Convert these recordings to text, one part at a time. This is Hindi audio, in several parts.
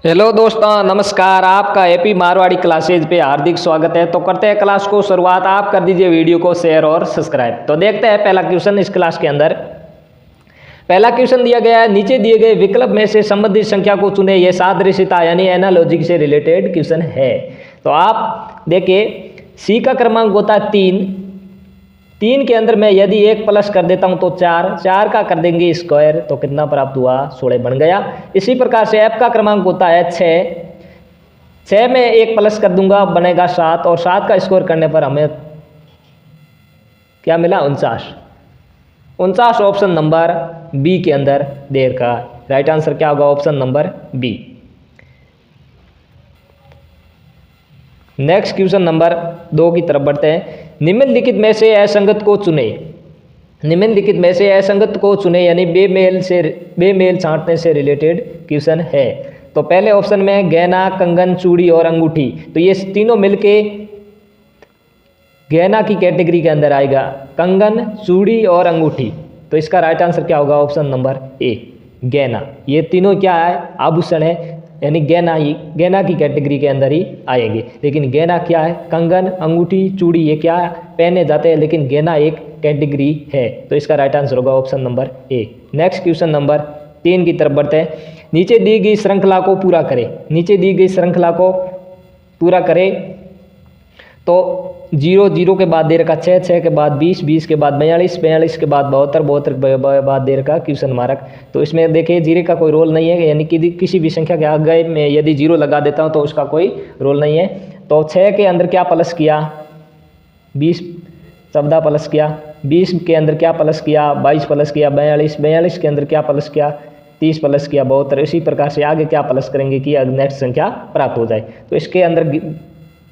हेलो दोस्तों, नमस्कार। आपका एपी मारवाड़ी क्लासेज पे हार्दिक स्वागत है। तो करते हैं क्लास को शुरुआत। आप कर दीजिए वीडियो को शेयर और सब्सक्राइब। तो देखते हैं पहला क्वेश्चन इस क्लास के अंदर। पहला क्वेश्चन दिया गया है, नीचे दिए गए विकल्प में से संबंधित संख्या को चुने। ये सादृश्यता यानी एनालॉजी से रिलेटेड क्वेश्चन है। तो आप देखिए, सी का क्रमांक होता है 3 के अंदर मैं यदि 1 प्लस कर देता हूं तो 4 का कर देंगे स्क्वायर तो कितना प्राप्त हुआ, 16 बन गया। इसी प्रकार से एफ का क्रमांक होता है 6 में 1 प्लस कर दूंगा बनेगा 7 और 7 का स्क्वायर करने पर हमें क्या मिला, 49 ऑप्शन नंबर बी के अंदर दे रखा। राइट आंसर क्या होगा, option number B. Next question number 2 की तरफ बढ़ते हैं। निम्नलिखित में से असंगत को चुने। निम्नलिखित में से असंगत को चुने यानी बेमेल छांटने से रिलेटेड क्वेश्चन है। तो पहले ऑप्शन में गहना, कंगन, चूड़ी और अंगूठी, तो ये तीनों मिलके गहना की कैटेगरी के अंदर आएगा। कंगन, चूड़ी और अंगूठी, तो इसका राइट आंसर क्या होगा, ऑप्शन नंबर ए गहना। ये तीनों क्या है, आभूषण है, यानी गहना की कैटेगरी के अंदर ही आएंगे। लेकिन गहना क्या है, कंगन, अंगूठी, चूड़ी ये क्या है, पहने जाते हैं, लेकिन गहना एक कैटेगरी है। तो इसका राइट आंसर होगा option number A. Next question number 3 की तरफ बढ़ते हैं। नीचे दी गई श्रृंखला को पूरा करें। नीचे दी गई श्रृंखला को पूरा करें तो 0 के बाद दे रखा 6 के बाद 20 के बाद 42 के बाद 72 के बाद दे रखा क्वेश्चन मार्क। तो इसमें देखिए 0 का कोई रोल नहीं है, यानी कि किसी भी संख्या के आगे में यदि 0 लगा देता हूं तो उसका कोई रोल नहीं है। तो 6 के अंदर क्या प्लस किया, 20 14 प्लस किया, 20 के अंदर क्या प्लस किया, 22 प्लस किया, 42 के अंदर क्या प्लस किया, 30 प्लस किया, 72। इसी प्रकार से आगे क्या प्लस करेंगे कि नेक्स्ट संख्या प्राप्त हो जाए। तो इसके अंदर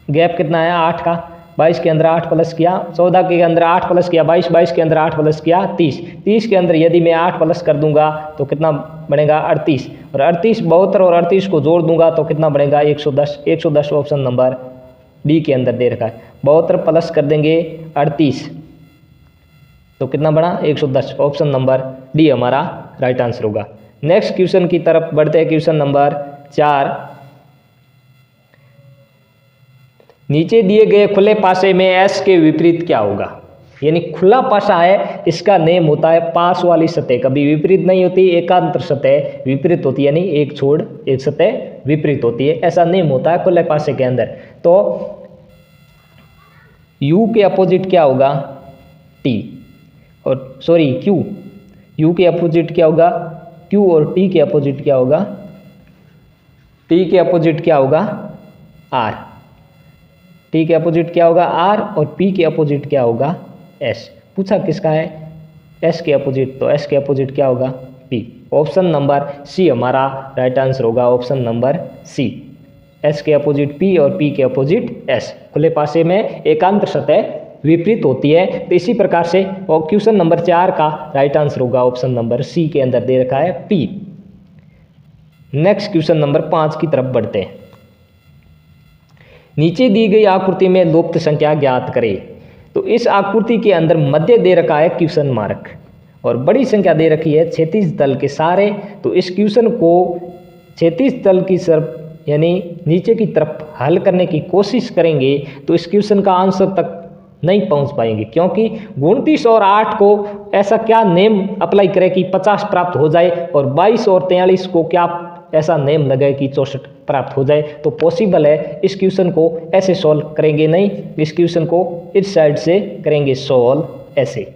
गैप कितना है, 8 का। 22 के अंदर 8 प्लस किया, 14 के अंदर 8 प्लस किया, 22 के अंदर 8 प्लस किया, 30 के अंदर यदि मैं 8 प्लस कर दूंगा तो कितना बनेगा, 38। और 38 72 और 38 को जोड़ दूंगा तो कितना बनेगा, 110 ऑप्शन नंबर डी के अंदर दे रखा है। 72 प्लस कर देंगे 38 तो कितना बना, 110 ऑप्शन नंबर डी हमारा राइट आंसर होगा। नेक्स्ट क्वेश्चन की तरफ बढ़ते हैं। Question number 4। नीचे दिए गए खुले पासे में एस के विपरीत क्या होगा। यानी खुला पासा है, इसका नेम होता है पास वाली सतह। कभी विपरीत नहीं होती, एकांतर सतह विपरीत होती है, यानी एक छोड़ एक सतह विपरीत होती है, ऐसा नेम होता है खुले पासे के अंदर। तो U के अपोजिट क्या होगा, T और सॉरी Q। U के अपोजिट क्या होगा, Q और T के अपोजिट क्या होगा, T के अपोजिट क्या होगा, R। T के अपोजिट क्या होगा, R और P के अपोजिट क्या होगा, S। पूछा किसका है, S के अपोजिट, तो S के अपोजिट क्या होगा, P। ऑप्शन नंबर सी हमारा राइट आंसर होगा, ऑप्शन नंबर सी। S के अपोजिट P और P के अपोजिट S। खुले पासे में एकांतर सतह विपरीत होती है। तो इसी प्रकार से और क्वेश्चन नंबर 4 का राइट आंसर होगा ऑप्शन नंबर सी के अंदर दे रखा है P। नेक्स्ट क्वेश्चन नंबर 5 की तरफ बढ़ते हैं। नीचे दी गई आकृति में लुप्त संख्या ज्ञात करें। तो इस आकृति के अंदर मध्य दे रखा है क्वेश्चन मार्क और बड़ी संख्या दे रखी है 36 तल के सारे। तो इस क्वेश्चन को 36 तल की तरफ यानी नीचे की तरफ हल करने की कोशिश करेंगे तो इस क्वेश्चन का आंसर तक नहीं पहुंच पाएंगे, क्योंकि 29 और 8 को ऐसा क्या नेम अप्लाई करें कि 50 प्राप्त हो जाए और 22 और 43 को क्या ऐसा नेम लगे कि 64 प्राप्त हो जाए। तो पॉसिबल है, इस क्वेश्चन को ऐसे सॉल्व करेंगे नहीं, इस क्वेश्चन को इस साइड से करेंगे सॉल्व ऐसे।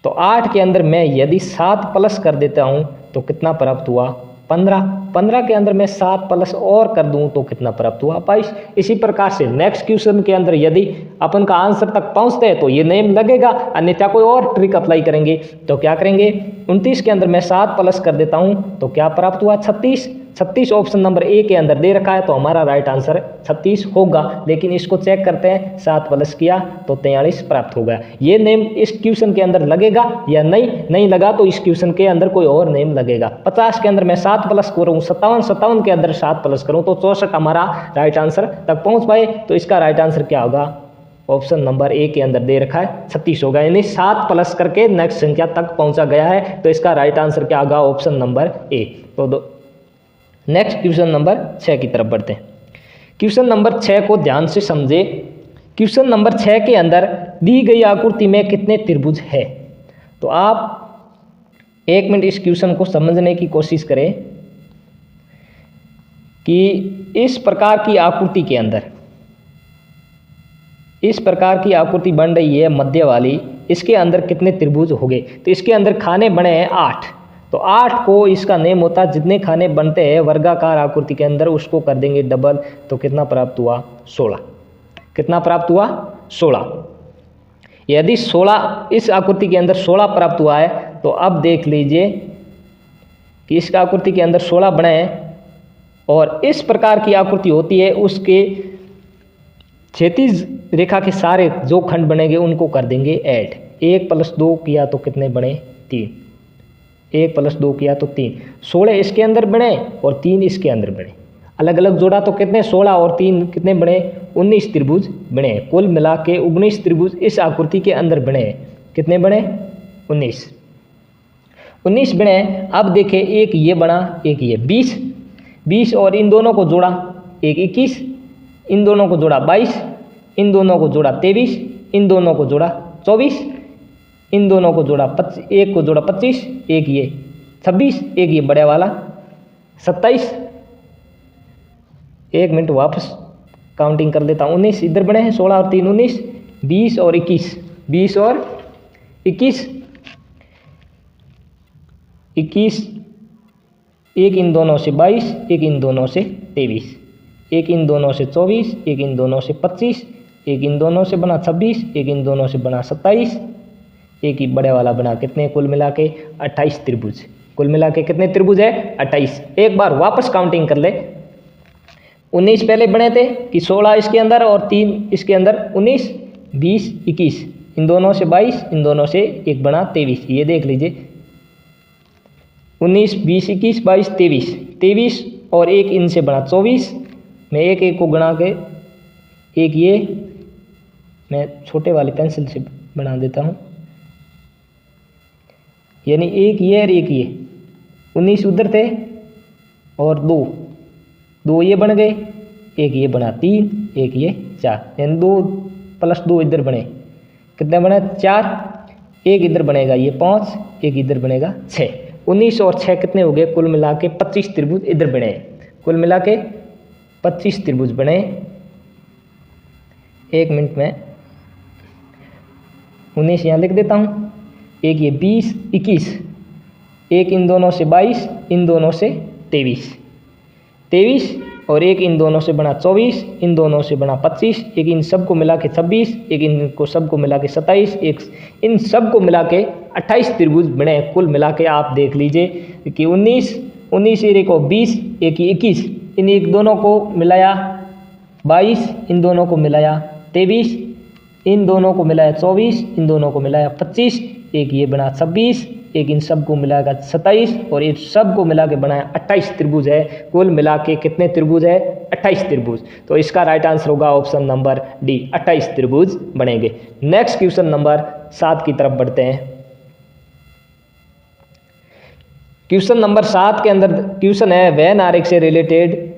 तो 8 के अंदर मैं यदि 7 प्लस कर देता हूं तो कितना प्राप्त हुआ, 15 के अंदर मैं 7 प्लस और कर दूं तो कितना प्राप्त हुआ, 22। इसी प्रकार से नेक्स्ट क्वेश्चन के अंदर यदि अपन का आंसर तक पहुंचते हैं तो ये नेम लगेगा, अन्यथा कोई और ट्रिक अप्लाई करेंगे। तो क्या करेंगे, 29 के अंदर मैं 7 प्लस कर देता हूं तो क्या प्राप्त हुआ, 36 ऑप्शन नंबर ए के अंदर दे रखा है। तो हमारा राइट आंसर 36 होगा। लेकिन इसको चेक करते हैं, 7 प्लस किया तो 43 प्राप्त होगा। ये नेम इस क्वेश्चन के अंदर लगेगा या नहीं लगा तो इस क्वेश्चन के अंदर कोई और नेम लगेगा। 50 के अंदर मैं 7 प्लस करूँ, 57 के अंदर 7 प्लस करूँ तो 64 हमारा राइट आंसर तक पहुंच पाए। तो इसका राइट आंसर क्या होगा, ऑप्शन नंबर ए के अंदर दे रखा है 36 होगा, यानी 7 प्लस करके नेक्स्ट संख्या तक पहुंचा गया है। तो इसका राइट आंसर क्या होगा, ऑप्शन नंबर ए। तो नेक्स्ट क्वेश्चन नंबर 6 की तरफ बढ़ते हैं। क्वेश्चन नंबर 6 को ध्यान से समझे। क्वेश्चन नंबर 6 के अंदर दी गई आकृति में कितने त्रिभुज है। तो आप 1 मिनट इस क्वेश्चन को समझने की कोशिश करें कि इस प्रकार की आकृति के अंदर, इस प्रकार की आकृति बन रही है मध्य वाली, इसके अंदर कितने त्रिभुज हो गए। तो इसके अंदर खाने बने हैं 8। तो 8 को इसका नेम होता है, जितने खाने बनते हैं वर्गाकार आकृति के अंदर उसको कर देंगे डबल, तो कितना प्राप्त हुआ 16। कितना प्राप्त हुआ 16। यदि 16 इस आकृति के अंदर 16 प्राप्त हुआ है तो अब देख लीजिए कि इस आकृति के अंदर 16 बने हैं और इस प्रकार की आकृति होती है उसके क्षैतिज रेखा के सारे जो खंड बनेंगे उनको कर देंगे ऐड। 1 + 2 किया तो कितने बने 3। 1 + 2 किया तो 3। 16 इसके अंदर बने और 3 इसके अंदर बने। अलग अलग जोड़ा तो कितने 16 और 3 कितने बने 19 त्रिभुज बने। कुल मिला के 19 त्रिभुज इस आकृति के अंदर बने। कितने बने 19 बने। अब देखें एक ये बना, एक ये 20 और इन दोनों को जोड़ा एक 21, इन दोनों को जोड़ा 22, इन दोनों को जोड़ा 23, इन दोनों को जोड़ा 24, इन दोनों को जोड़ा 25, एक को जोड़ा 25, एक ये 26, एक ये बड़े वाला 27। 1 मिनट वापस काउंटिंग कर लेता हूँ। 19 इधर बने हैं, 16 और 3 19, 20 और 21, 20 और 21, 21, एक इन दोनों से 22, एक इन दोनों से 23, एक इन दोनों से 24, एक इन दोनों से 25, एक इन दोनों से बना 26, एक इन दोनों से बना 27, एक ही बड़े वाला बना कितने कुल मिला के 28 त्रिभुज। कुल मिला के कितने त्रिभुज है 28। एक बार वापस काउंटिंग कर ले। 19 पहले बने थे कि 16 इसके अंदर और 3 इसके अंदर 19, 20, 21, इन दोनों से 22, इन दोनों से एक बना 23। ये देख लीजिए 19, 20, 21, 22, 23 और एक इनसे बना 24। मैं एक एक को गणा के एक ये मैं छोटे वाली पेंसिल से बना देता हूँ, यानी एक ये और एक ये 19 उधर थे और दो ये बन गए, एक ये बना 3, एक ये 4, यानी 2 + 2 इधर बने कितने बने 4, एक इधर बनेगा ये 5, एक इधर बनेगा 6। 19 और 6 कितने हो गए कुल मिला के 25 त्रिभुज इधर बने। कुल मिला के 25 त्रिभुज बने। 1 मिनट में 19 यहाँ लिख देता हूँ, एक ये 20, 21, एक इन दोनों से 22, इन दोनों से 23 और एक इन दोनों से बना 24, इन दोनों से बना 25, एक इन सब को मिला के 26, एक इनको सब को मिला के 27, एक इन सब को मिला के 28 त्रिभुज बने। कुल मिला के आप देख लीजिए कि 19 एक को 20, एक 21, इन एक दोनों को मिलाया 22, इन दोनों को मिलाया 23, इन दोनों को मिलाया 24, इन दोनों को मिलाया 25, एक ये बना 26, एक इन सब को मिलाकर 27 और इन सब को मिला के बनाया 28 त्रिभुज है। कुल मिला के कितने त्रिभुज है 28 त्रिभुज। तो इसका राइट आंसर होगा ऑप्शन नंबर डी, 28 त्रिभुज बनेंगे। नेक्स्ट क्वेश्चन नंबर 7 की तरफ बढ़ते हैं। क्वेश्चन नंबर 7 के अंदर क्वेश्चन है वैन आरेख से रिलेटेड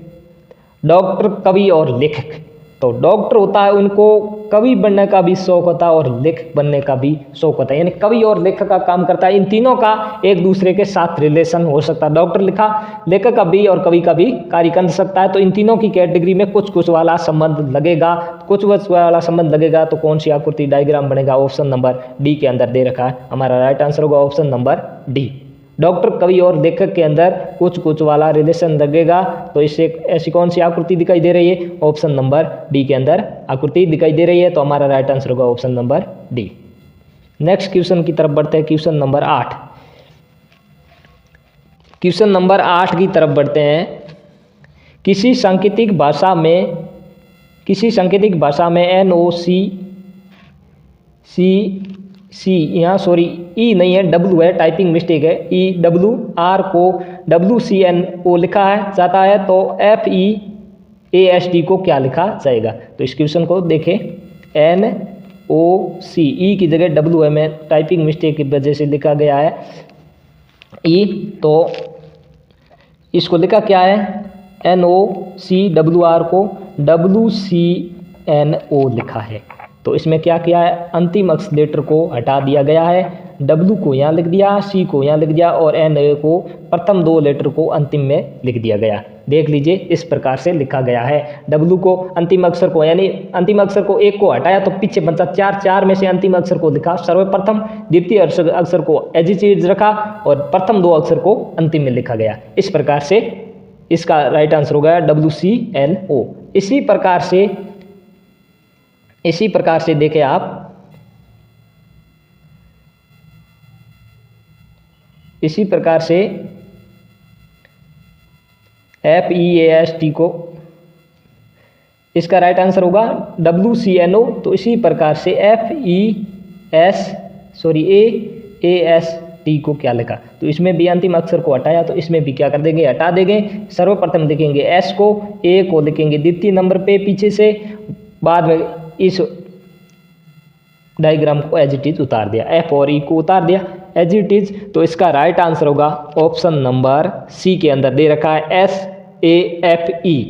डॉक्टर, कवि और लेखक। तो डॉक्टर होता है उनको कवि बनने का भी शौक होता है और लेखक बनने का भी शौक होता है, यानी कवि और लेखक का काम करता है। इन तीनों का एक दूसरे के साथ रिलेशन हो सकता है। डॉक्टर लिखा, लेखक का भी और कवि का भी कार्य कर सकता है। तो इन तीनों की कैटेगरी में कुछ वाला संबंध लगेगा, कुछ वाला संबंध लगेगा। तो कौन सी आकृति डायग्राम बनेगा, ऑप्शन नंबर डी के अंदर दे रखा है। हमारा राइट आंसर होगा ऑप्शन नंबर डी। डॉक्टर, कवि और लेखक के अंदर कुछ वाला रिलेशन लगेगा। तो इससे ऐसी कौन सी आकृति दिखाई दे रही है, ऑप्शन नंबर डी के अंदर आकृति दिखाई दे रही है। तो हमारा राइट आंसर होगा option number D. Next question की तरफ बढ़ते हैं, क्वेश्चन नंबर 8। क्वेश्चन नंबर 8 की तरफ बढ़ते हैं। किसी सांकेतिक भाषा में NOC यहाँ सॉरी ई नहीं है, W है, टाइपिंग मिस्टेक है। EWR को WCNO लिखा है जाता है, तो FEAST को क्या लिखा जाएगा। तो इस क्वेश्चन को देखें, NOC, ई की जगह W है, मैं टाइपिंग मिस्टेक की वजह से लिखा गया है ई। तो इसको लिखा क्या है, NOCWR को WCNO लिखा है। तो इसमें क्या किया है, अंतिम ऑक्सीलेटर को हटा दिया गया है, W को यहाँ लिख दिया, C को यहाँ लिख दिया और NA को प्रथम दो लेटर को अंतिम में लिख दिया गया। देख लीजिए इस प्रकार से लिखा गया है। W को अंतिम अक्षर को यानी अंतिम अक्षर को एक को हटाया तो पीछे बचा चार, चार में से अंतिम अक्षर को लिखा सर्वप्रथम, द्वितीय अक्षर को एज इट इज रखा और प्रथम दो अक्षर को अंतिम में लिखा गया। इस प्रकार से इसका राइट आंसर हो गया WCNO। इसी प्रकार से देखें आप, इसी प्रकार से FEAST को इसका राइट आंसर होगा WCNO। तो इसी प्रकार से AAST को क्या लिखा, तो इसमें भी अंतिम अक्षर को हटाया तो इसमें भी क्या कर देंगे, हटा देंगे। सर्वप्रथम लिखेंगे S को, A को लिखेंगे द्वितीय नंबर पे पीछे से, बाद में इस डायग्राम को एज इट इज उतार दिया, F और E को उतार दिया एज इट इज। तो इसका राइट आंसर होगा ऑप्शन नंबर C के अंदर दे रखा है SAFE।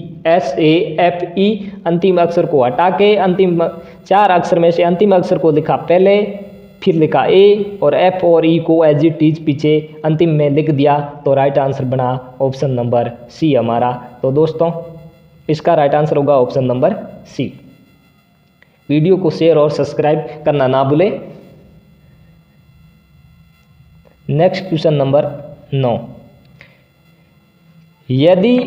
अंतिम अक्षर को हटा के अंतिम चार अक्षर में से अंतिम अक्षर को लिखा पहले, फिर लिखा A और F और E को एज इट इज पीछे अंतिम में लिख दिया। तो राइट आंसर बना ऑप्शन नंबर C हमारा। तो दोस्तों इसका राइट आंसर होगा ऑप्शन नंबर C। वीडियो को शेयर और सब्सक्राइब करना ना भूलें। नेक्स्ट क्वेश्चन नंबर 9, यदि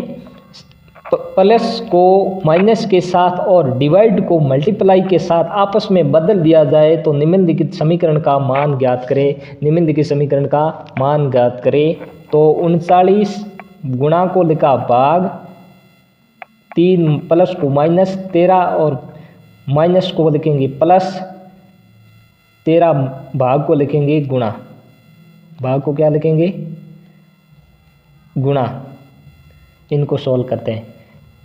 प्लस को माइनस के साथ और डिवाइड को मल्टीप्लाई के साथ आपस में बदल दिया जाए तो निम्नलिखित समीकरण का मान ज्ञात करें। निम्नलिखित समीकरण का मान ज्ञात करें। तो 39 गुणा को लिखा भाग, 3 प्लस को माइनस, 13 और माइनस को लिखेंगे प्लस, 13 भाग को लिखेंगे गुणा, भाग को क्या लिखेंगे, गुणा। इनको सॉल्व करते हैं।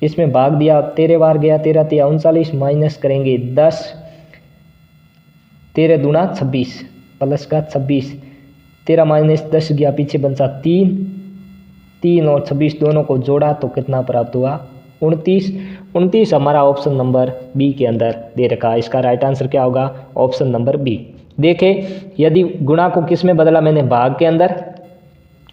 इसमें भाग दिया 13 बार गया, 13 तिया 39, माइनस करेंगे 10, 13 दूना 26 प्लस का 26, 13 माइनस 10 गया पीछे बचा 3, 3 और 26 दोनों को जोड़ा तो कितना प्राप्त हुआ 29 हमारा ऑप्शन नंबर बी के अंदर दे रखा है। इसका राइट आंसर क्या होगा, ऑप्शन नंबर बी। देखें यदि गुणा को किस में बदला मैंने, भाग के अंदर,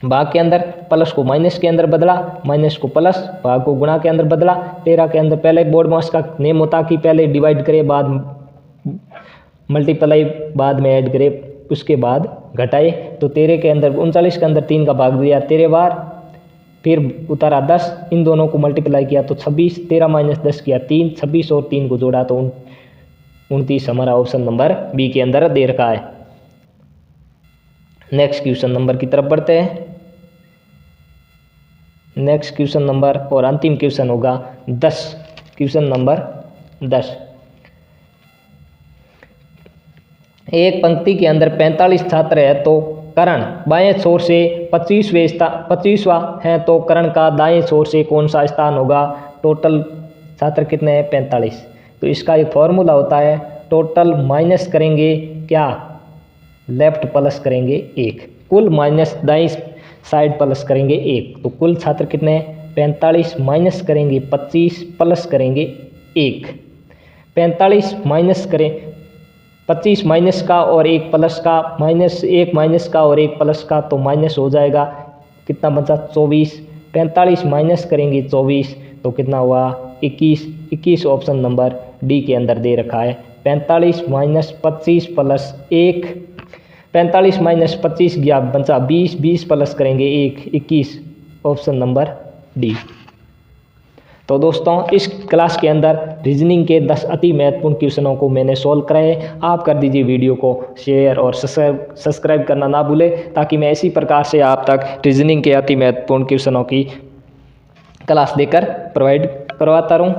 भाग के अंदर, प्लस को माइनस के अंदर बदला, माइनस को प्लस, भाग को गुणा के अंदर बदला। 13 के अंदर पहले बोर्ड मास का नेम होता कि पहले डिवाइड करे बाद मल्टीप्लाई बाद में ऐड करे उसके बाद घटाए। तो 13 के अंदर 39 के अंदर 3 का भाग दिया 13 बार, फिर उतारा 10, इन दोनों को मल्टीप्लाई किया तो 26, 13 माइनस 10 किया 3, 26 और 3 को जोड़ा तो 29 हमारा ऑप्शन नंबर बी के अंदर दे रखा है। नेक्स्ट क्वेश्चन नंबर की तरफ बढ़ते हैं। नेक्स्ट क्वेश्चन नंबर और अंतिम क्वेश्चन होगा 10, क्वेश्चन नंबर 10। एक पंक्ति के अंदर 45 छात्र है तो कर्ण बाएं छोर से 25वां है तो कर्ण का दाएं छोर से कौन सा स्थान होगा। टोटल छात्र कितने हैं 45। तो इसका एक फॉर्मूला होता है, टोटल माइनस करेंगे क्या, लेफ्ट प्लस करेंगे 1, कुल माइनस दाईं साइड प्लस करेंगे 1। तो कुल छात्र कितने हैं 45, माइनस करेंगे 25 प्लस करेंगे 1। 45 माइनस करें 25 माइनस का और 1 प्लस का, माइनस 1 माइनस का और 1 प्लस का तो माइनस हो जाएगा, कितना बचा 24। 45 माइनस करेंगे 24 तो कितना हुआ 21 ऑप्शन नंबर डी के अंदर दे रखा है। 45 माइनस 25 प्लस 1, 45 माइनस 25 गया बचा 20, 20 प्लस करेंगे 1, 21 ऑप्शन नंबर डी। तो दोस्तों इस क्लास के अंदर रीजनिंग के 10 अति महत्वपूर्ण क्वेश्चनों को मैंने सॉल्व कराए। आप कर दीजिए वीडियो को शेयर और सब्सक्राइब करना ना भूलें ताकि मैं इसी प्रकार से आप तक रीजनिंग के अति महत्वपूर्ण क्वेश्चनों की क्लास देकर प्रोवाइड करवाता रहूँ।